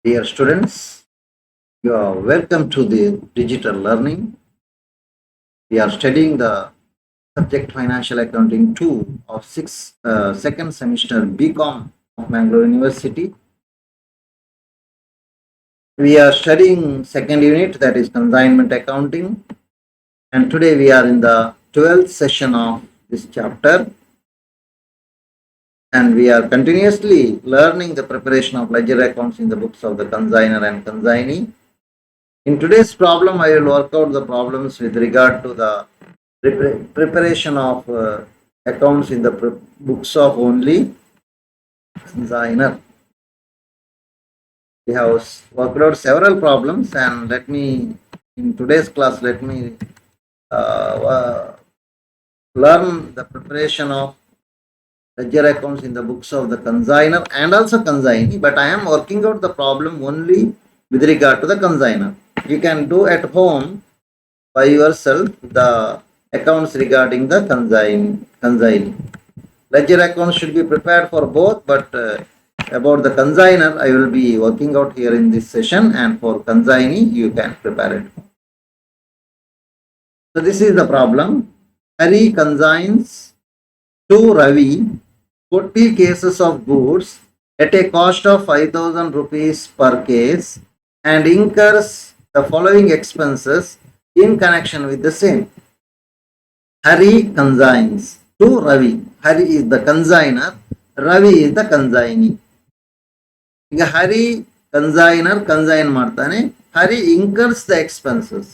Dear students, you are welcome to the digital learning. We are studying the subject Financial Accounting 2 of second semester BCom of Mangalore University. We are studying second unit, that is consignment accounting, and today we are in the 12th session of this chapter, and we are continuously learning the preparation of ledger accounts in the books of the consignor and consignee. In today's problem, I will work out the problems with regard to the preparation of accounts in the books of only consignor. We have worked out several problems, and in today's class, let me learn the preparation of ledger accounts in the books of the consignor and also consignee, but I am working out the problem only with regard to the consignor. You can do at home by yourself the accounts regarding the consignee. Ledger accounts should be prepared for both, but about the consignor, I will be working out here in this session, and for consignee, you can prepare it. So this is the problem. Hari consigns to Ravi 40 cases of goods at a cost of 5,000 rupees per case and incurs the following expenses in connection with the same. Hari consigns to Ravi. Hari is the consignor, Ravi is the consignee. ಈಗ ಹರಿ consignor consign ಮಾಡ್ತಾನೆ. Hari incurs the expenses.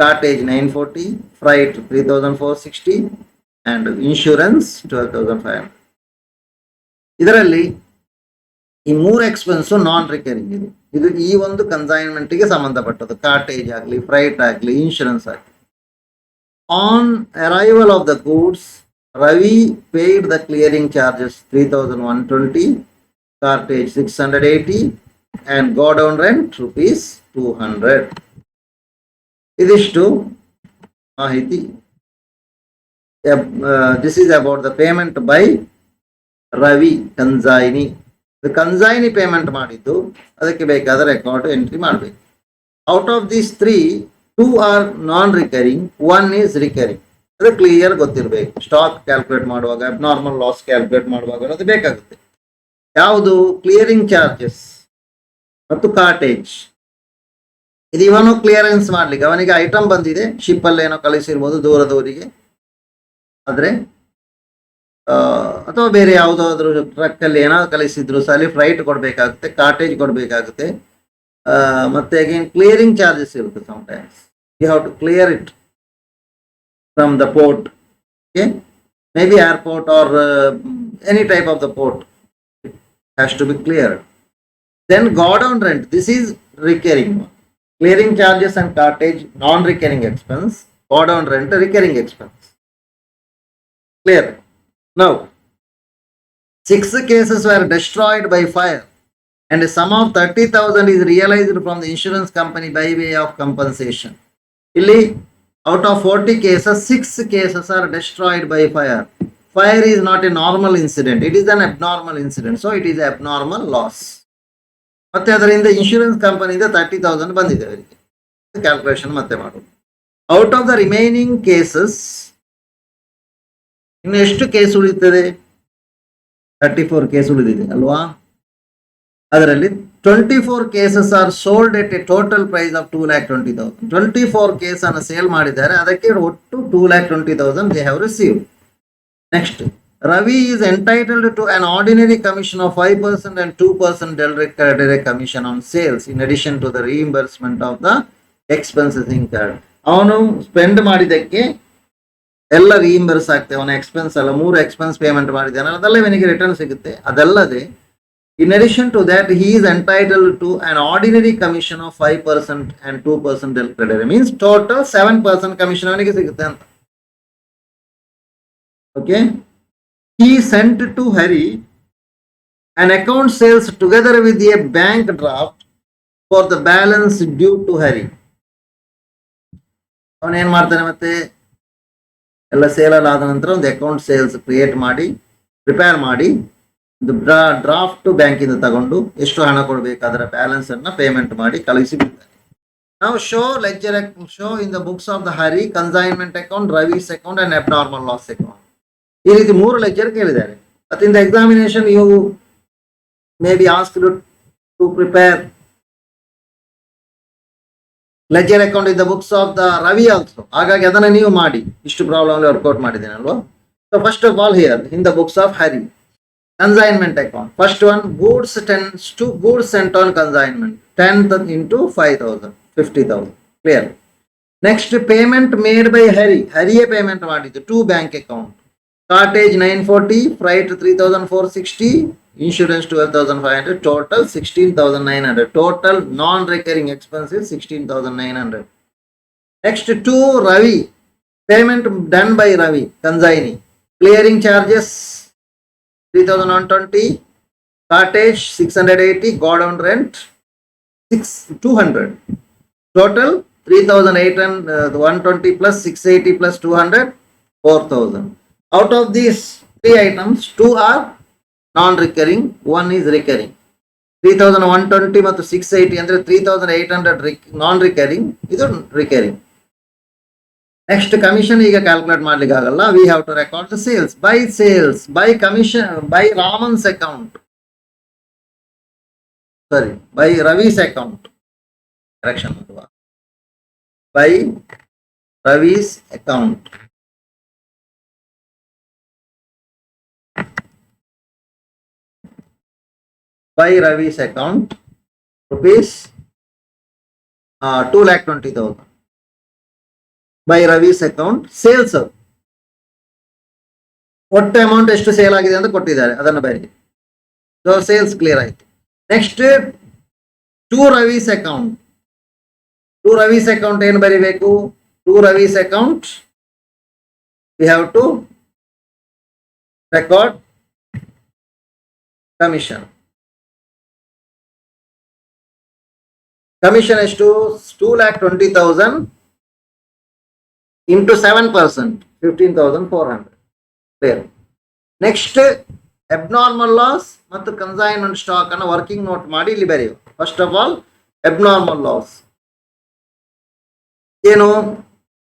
Cartage 940, freight 3,460 and insurance 12,500. ಇದರಲ್ಲಿ ಈ ಮೂರು expense ನಾನ್ recurring ಇದೆ. ಇದು ಈ ಒಂದು ಕನ್ಸೈನ್ಮೆಂಟ್ಗೆ ಸಂಬಂಧಪಟ್ಟದ್ದು. ಕಾರ್ಟೇಜ್ ಆಗಲಿ, ಫ್ರೈಟ್ ಆಗಲಿ, ಇನ್ಶೂರೆನ್ಸ್ ಆಗಲಿ. On arrival of the goods, Ravi paid the clearing charges 3,120, cartage 680, and go down rent rupees 200. Idishtu mahiti. This is about the payment by Ravi consignee. The consignee payment ಮಾಡಿದ್ದು ಅದಕ್ಕೆ ಬೇಕಾದ record entry ಮಾಡಬೇಕು. Out of these three, two are non-recurring, one is recurring. ಅದು clear ಗೊತ್ತಿರಬೇಕು. Stock calculate ಮಾಡುವಾಗ, abnormal loss calculate ಮಾಡುವಾಗ ಅದು ಬೇಕಾಗುತ್ತೆ. ಯಾವುದು? ಕ್ಲಿಯರಿಂಗ್ ಚಾರ್ಜಸ್ ಮತ್ತು ಕಾರ್ಟೇಜ್. ಇದು ಇವನು ಕ್ಲಿಯರೆನ್ಸ್ ಮಾಡ್ಲಿಕ್ಕೆ, ಅವನಿಗೆ ಐಟಮ್ ಬಂದಿದೆ, ಶಿಪ್ಪಲ್ಲಿ ಏನೋ ಕಳಿಸಿರ್ಬೋದು ದೂರದವರಿಗೆ, ಆದರೆ ಅಥವಾ ಬೇರೆ ಯಾವುದಾದ್ರೂ ಟ್ರಕ್ಕಲ್ಲಿ ಏನೋ ಕಳಿಸಿದ್ರು ಸಹ ಫ್ರೈಟ್ ಕೊಡಬೇಕಾಗುತ್ತೆ, ಕಾರ್ಟೇಜ್ ಕೊಡಬೇಕಾಗುತ್ತೆ, ಮತ್ತೆ ಅಗೇನ್ ಕ್ಲಿಯರಿಂಗ್ ಚಾರ್ಜಸ್ ಇರುತ್ತೆ. Sometimes you have to clear it from the port, okay, maybe airport or any type of the port, it has to be cleared. Then go down rent, this is recurring. Clearing charges and cartage non-recurring expense, go down rent recurring expense. Clear? Now 6 cases were destroyed by fire and a sum of 30,000 is realized from the insurance company by way of compensation. Illi out of 40 cases, 6 cases are destroyed by fire. Fire is not a normal incident, it is an abnormal incident, so it is abnormal loss. ಮತ್ತೆ ಅದರಿಂದ insurance ಕಂಪನಿಯಿಂದ 30,000 ಬಂದಿದೆ ಅವರಿಗೆ. Calculation ಮತ್ತೆ ಮಾಡೋದು. Out of the remaining cases, ಇನ್ನು ಎಷ್ಟು case ಉಳಿಯುತ್ತದೆ? 34 ಕೇಸ್ ಉಳಿದಿದೆ ಅಲ್ವಾ? ಅದರಲ್ಲಿ 24 cases are sold at a total price of 2,20,000. 24 case ಅನ್ನು ಸೇಲ್ ಮಾಡಿದ್ದಾರೆ, ಅದಕ್ಕೆ ಒಟ್ಟು 2,20,000 they have received. Next, Ravi is entitled to an ordinary commission of 5% and 2% direct commission on sales in addition to the reimbursement of the expenses incurred. ಅವನು spend ಮಾಡಿದ್ದಕ್ಕೆ ಎಲ್ಲ ರೀಇಂಬರ್ಸ್ ಆಗ್ತದೆ. ಅವನ expense ಅಲ್ಲ, 3 ಎಕ್ಸ್ಪೆನ್ಸ್ ಪೇಮೆಂಟ್ ಮಾಡಿದ್ದಾನೆ, ಅದೆಲ್ಲ ಇವನಿಗೆ ರಿಟರ್ನ್ ಸಿಗುತ್ತೆ. ಅದಲ್ಲದೆ in addition to that, he is entitled to an ordinary commission of 5% and 2% credit. Means total 7% commission avaniಗೆ ಸಿಗುತ್ತೆ ಅಂತ. Okay, he sent to Hari an account sales together with a bank draft for the balance due to Hari. ಅವನು ಏನು ಮಾಡ್ತಾನೆ, ಮತ್ತೆ ಎಲ್ಲ sale ಆದ ನಂತರ ಒಂದು ಅಕೌಂಟ್ ಸೇಲ್ಸ್ ಕ್ರಿಯೇಟ್ ಮಾಡಿ ಪ್ರಿಪೇರ್ ಮಾಡಿ ಡ್ರಾಫ್ಟ್ ಬ್ಯಾಂಕಿಂದ ತಗೊಂಡು ಎಷ್ಟು ಹಣ ಕೊಡಬೇಕು ಅದರ ಬ್ಯಾಲೆನ್ಸ್ ಅನ್ನ ಪೇಮೆಂಟ್ ಮಾಡಿ ಕಳುಹಿಸಿ ಬಿಡ್ತಾರೆ. ನಾವು show in the books of the Hari consignment account, Ravi's account and abnormal loss account. ಈ ರೀತಿ 3 ಲೆಜರ್ ಕೇಳಿದ್ದಾರೆ. But in the examination you may be asked to prepare ledger account in the books of the Ravi also. ಹಾಗಾಗಿ ಅದನ್ನ ನೀವು ಮಾಡಿ. ಇಷ್ಟು problem work out ಮಾಡಿದ್ದೇನೆ ಅಲ್ವಾ. So first of all here in the books of Hari consignment account. First one, goods sent on consignment 10 into 5,000, 50,000. Clear. Next, payment made by Hari payment ಮಾಡಿದ್ದು 2 bank account. Cartage 940, freight 3,460, insurance 12,500, total 16,900. Total non-recurring expenses 16,900. Next, to Ravi, payment done by Ravi, consignee. Clearing charges 3,120, cartage 680, godown rent 200. Total 3,120 plus 680 plus 200, 4,000. Out of these 3 items, 2 are non-recurring, 1 is recurring. 3,120 ಮತ್ತು 680 ಅಂದ್ರೆ 3,800 non-recurring, ಇದು recurring. Next, commission ಈಗ calculate ಮಾಡ್ಲಿಕ್ಕೆ ಆಗಲ್ಲ. We have to record the sales. By commission, by Raman's account, sorry by Ravi's account, correction ಮಾಡುವ, by Ravi's account. By Ravi's account rupees 2,20,000. By Ravi's account sales ಒಟ್ಟು amount ಎಷ್ಟು sale ಆಗಿದೆ ಅಂತ ಕೊಟ್ಟಿದ್ದಾರೆ, ಅದನ್ನು ಬರೀ. ಸೊ ಸೇಲ್ಸ್ ಕ್ಲಿಯರ್ ಆಯ್ತು. ನೆಕ್ಸ್ಟ್ ಟು ರವೀಸ್ ಅಕೌಂಟ್ ಏನು ಬರೀಬೇಕು? To Ravi's account we have to record commission. Commission ಎಷ್ಟು? 2,20,000 into 7%, 15,400. Clear. Next, abnormal loss ಮತ್ತು ಕನ್ಸೈನ್ಮೆಂಟ್ ಸ್ಟಾಕ್ ಅನ್ನು ವರ್ಕಿಂಗ್ ನೋಟ್ ಮಾಡಿ ಇಲ್ಲಿ ಬರೆಯುವ. First of all abnormal loss ಏನು?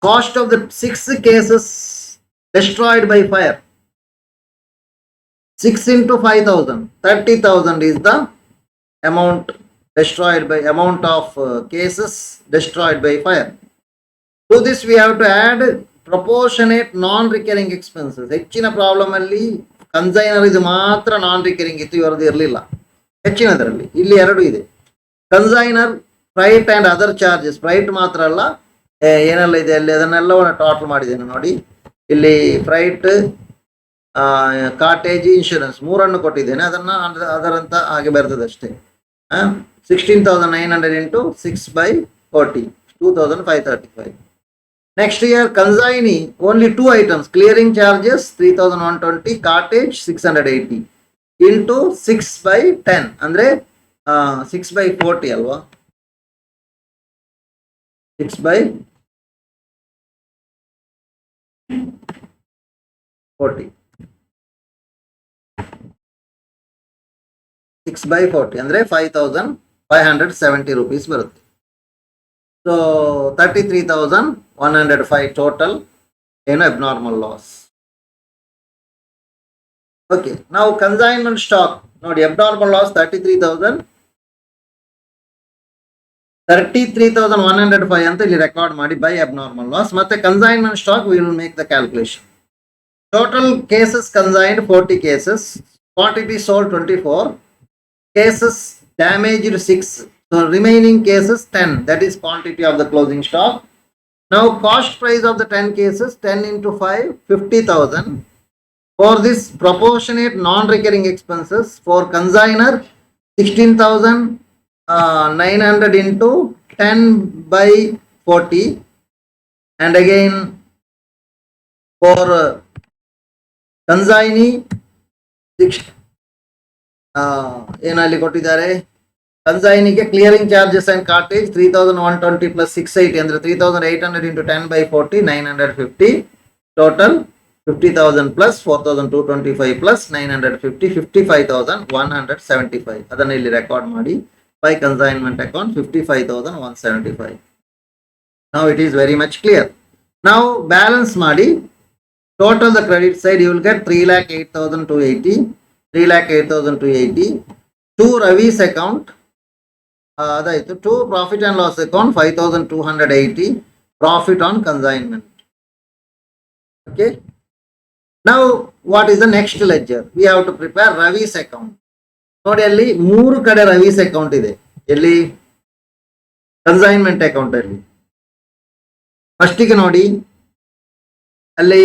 Cost of the 6 cases destroyed by fire. 6 into 5,000, 30,000 is the amount destroyed by amount of cases destroyed by fire. To this we have to add proportionate non-recurring expenses. ಹೆಚ್ಚಿನ problem ಅಲ್ಲಿ consignor ಇದು ಮಾತ್ರ ನಾನ್ recurring ಇತ್ತು, ಇವರದ್ದು ಇರಲಿಲ್ಲ ಹೆಚ್ಚಿನದರಲ್ಲಿ. ಇಲ್ಲಿ 2 ಇದೆ. Consignor, freight and other charges. Freight ಮಾತ್ರ ಅಲ್ಲ, ಏನೆಲ್ಲ ಇದೆ ಅಲ್ಲಿ ಅದನ್ನೆಲ್ಲವನ್ನು ಟೋಟಲ್ ಮಾಡಿದ್ದೇನೆ ನೋಡಿ. ಇಲ್ಲಿ ಫ್ರೈಟ್, ಕಾಟೇಜ್, ಇನ್ಶೂರೆನ್ಸ್ 3 ಕೊಟ್ಟಿದ್ದೇನೆ. ಅದರಂತ ಹಾಗೆ ಬರ್ತದೆ ಅಷ್ಟೇ. 16,900 into 6/40, 2,535. Next year, consignee only 2 items, clearing charges 3,120, cartage 680 into 6/10 ಅಂದ್ರೆ 6/40 ಅಲ್ವಾ? 6/40, 6/40 ಅಂದ್ರೆ 5,570 rupees ಬರುತ್ತೆ. So 33,105 total ಏನು abnormal loss. Okay, now consignment stock ನೋಡಿ, abnormal loss 33,105 ಅಂತ ಇಲ್ಲಿ ರೆಕಾರ್ಡ್ ಮಾಡಿ ಬೈ abnormal loss. ಮತ್ತೆ consignment stock we will make the calculation. Total cases consigned 40 cases, quantity sold 24 cases, damaged 6. So remaining cases 10, that is quantity of the closing stock. Now cost price of the 10 cases, 10 into 5, 50,000. For this proportionate non-recurring expenses, for consigner 16,900 into 10/40, and again for consignee ಏನಲ್ಲಿ ಕೊಟ್ಟಿದ್ದಾರೆ, ಕನ್ಸೈನಿಗೆ clearing charges and cartage 3,120 plus 680 ಅಂದ್ರೆ 3,800 into 10/40, 950 total 50,000 plus 4,225 plus 950, 55,175. ಅದನ್ನ ಇಲ್ಲಿ record ಮಾಡಿ. By consignment account 55,175. Now it is very much clear. Now balance ಮಾಡಿ. Total the credit side you will get 3,08,280, 3,08,280. To Ravi's account, ಅದಾಯಿತು. To profit and loss account 5,280, profit on consignment. Okay. Now what is the next ledger? We have to prepare Ravi's account. ನೋಡಿ ಅಲ್ಲಿ ಮೂರು ಕಡೆ Ravi's account ಇದೆ. ಎಲ್ಲಿ? Consignment account ಅಲ್ಲಿ. ಫಸ್ಟಿಗೆ ನೋಡಿ ಅಲ್ಲಿ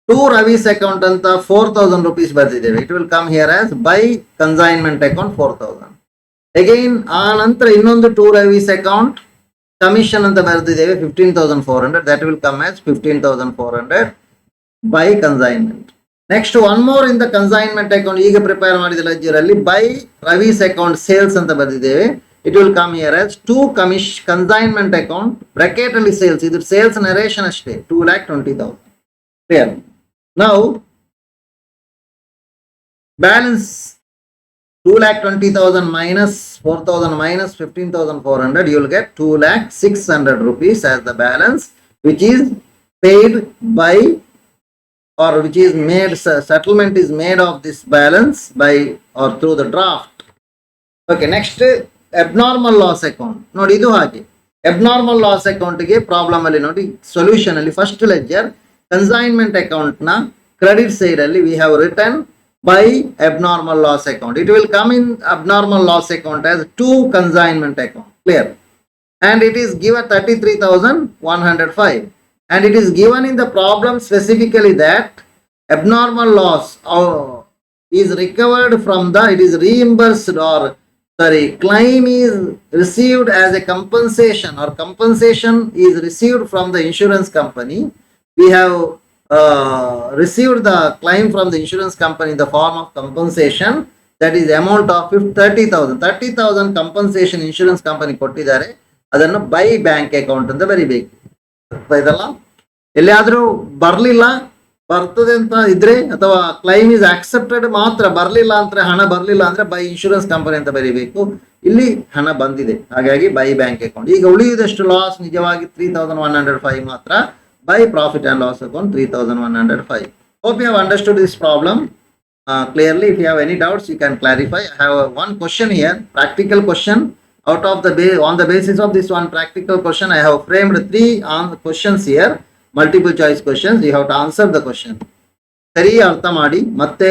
ಟು ರವೀಸ್ ಅಕೌಂಟ್ ಅಂತ 4,000 rupees ಬರ್ತಿದ್ದೇವೆ. It will come here as by consignment account 4,000. Again ಆ ನಂತರ ಇನ್ನೊಂದು ಟು ರವೀಸ್ ಅಕೌಂಟ್ ಕಮಿಷನ್ ಅಂತ ಬರೆದಿದ್ದೇವೆ 15,400. That will come as 15,400 by consignment. Next one more in the consignment account ಈಗ ಪ್ರಿಪೇರ್ ಮಾಡಿದ ಲೆಡ್ಜರ್ ಅಲ್ಲಿ ಬೈ ರವೀಸ್ ಅಕೌಂಟ್ ಸೇಲ್ಸ್ ಅಂತ ಬರೆದಿದ್ದೇವೆ. It will come here as to consignment account bracket ಅಲ್ಲಿ ಸೇಲ್ಸ್. ಇದು sales narration ಅಷ್ಟೇ. 2,20,000. Clear? Now balance 2,20,000 minus 4,000 minus 15,400. You will get 2,06,000 rupees as the balance, which is paid by, or which is made, settlement is made of this balance by or through the draft. Okay, next abnormal loss account. ನೋಡಿ ಇದು ಹಾಗೆ abnormal loss account ಗೆ problem ಅಲ್ಲಿ ನೋಡಿ solution ಅಲ್ಲಿ first ledger consignment account ನ credit side ಅಲ್ಲಿ we have written by abnormal loss account. It will come in abnormal loss account as to consignment account. Clear? And it is given 33,105. And it is given in the problem specifically that abnormal loss is recovered from the, it is reimbursed or claim is received as a compensation, or compensation is received from the insurance company. We have received the claim from the insurance company in the form of compensation, that is amount of 30,000 compensation insurance company ಕೊಟ್ಟಿದ್ದಾರೆ. ಅದನ್ನು by bank account ಅಂತ ಬರಿಬೇಕು. ಇದಲ್ಲ ಎಲ್ಲಿಯಾದ್ರೂ ಬರ್ಲಿಲ್ಲ, ಬರ್ತದೆ ಅಂತ ಇದ್ರೆ ಅಥವಾ ಕ್ಲೈಮ್ ಇಸ್ ಆಕ್ಸೆಪ್ಟೆಡ್ ಮಾತ್ರ, ಬರ್ಲಿಲ್ಲ ಅಂದ್ರೆ ಹಣ ಬರ್ಲಿಲ್ಲ ಅಂದ್ರೆ ಬೈ ಇನ್ಶೂರೆನ್ಸ್ ಕಂಪನಿ ಅಂತ ಬರೀಬೇಕು. ಇಲ್ಲಿ ಹಣ ಬಂದಿದೆ, ಹಾಗಾಗಿ ಬೈ ಬ್ಯಾಂಕ್ ಅಕೌಂಟ್. ಈಗ ಉಳಿಯುವುದಷ್ಟು ಲಾಸ್ ನಿಜವಾಗಿ 3,105 ಮಾತ್ರ. By profit and loss account 3,105. Hope you have understood this problem clearly. If you have any doubts, you can clarify. I have one question here, practical question. Out of the on the basis of this one practical question, I have framed 3 questions here, multiple choice questions. You have to answer the question. ಸರಿ ಅರ್ಥ ಮಾಡಿ, ಮತ್ತೆ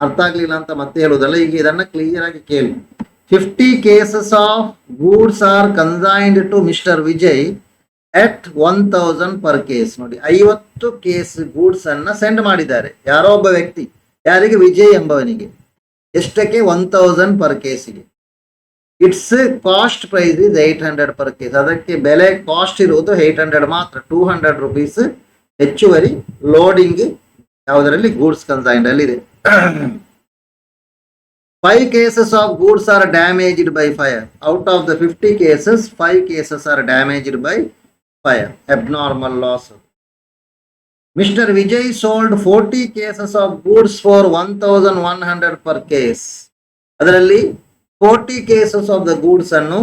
ಅರ್ಥ ಆಗ್ಲಿಲ್ಲ ಅಂತ ಮತ್ತೆ ಹೇಳುವುದಲ್ಲ. ಈಗ ಇದನ್ನ ಕ್ಲಿಯರ್ ಆಗಿ ಕೇಳಿ. 50 cases of goods are consigned to Mr. Vijay at 1,000 per case. ನೋಡಿ 50 ಕೇಸ್ ಗೂಡ್ಸ್ ಅನ್ನ ಸೆಂಡ್ ಮಾಡಿದ್ದಾರೆ ಯಾರೋ ಒಬ್ಬ ವ್ಯಕ್ತಿ. ಯಾರಿಗೆ? ವಿಜಯ್ ಎಂಬವನಿಗೆ. ಎಷ್ಟಕ್ಕೆ? 1,000 ಪರ್ ಕೇಸಿಗೆ. It's cost price is 800 per case. ಅದಕ್ಕೆ ಬೆಲೆ ಕಾಸ್ಟ್ ಇರುವುದು 800 ಮಾತ್ರ. 200 rupees ಹೆಚ್ಚುವರಿ ಲೋಡಿಂಗ್ ಯಾವುದರಲ್ಲಿ? ಗೂಡ್ಸ್ ಕನ್ಸೈನ್ಡ್ ಅಲ್ಲಿ ಇದೆ. 5 cases of goods are damaged by fire. Out of the 50 cases, 5 cases are damaged by fire. Abnormal loss. Mr. Vijay sold 40 cases of goods for 1,100 per case. ಅದರಲ್ಲಿ 40 cases of the goods ಅನ್ನು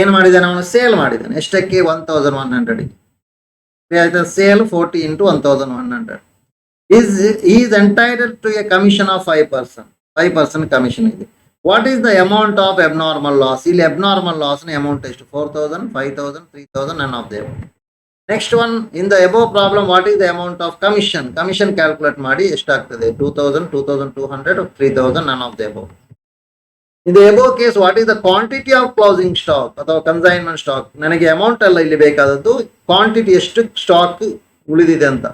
ಏನು ಮಾಡಿದ್ದಾನೆ? ಅವನು sale ಮಾಡಿದ್ದಾನೆ. ಎಷ್ಟಕ್ಕೆ? 1,100. ಆಯ್ತಾ? Sale 40 into 1,100. He is entitled to a commission of 5%. 5% commission ಇದೆ. What is the amount of abnormal loss? ಇಲ್ಲಿ abnormal loss ನ amount ಎಷ್ಟು? 4,000, 5,000, 3,000, none of them. Next one, in the above problem, what is the amount of commission? Commission calculate ಮಾಡಿ ಎಷ್ಟಾಗ್ತದೆ? 2,000, 2,200, 3,000, none of the above. In the above case, what is the quantity of closing stock ಅಥವಾ consignment stock? ನನಗೆ amount ಅಲ್ಲ ಇಲ್ಲಿ ಬೇಕಾದದ್ದು, quantity ಎಷ್ಟು stock ಉಳಿದಿದೆ ಅಂತ.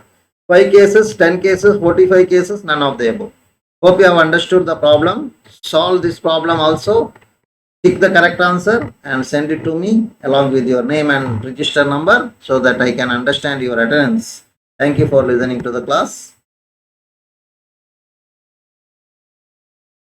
5 cases, 10 cases, 45 cases, none of the above. Hope you have understood the problem. Solve this problem also. Pick the correct answer and send it to me along with your name and register number so that I can understand your attendance. Thank you for listening to the class.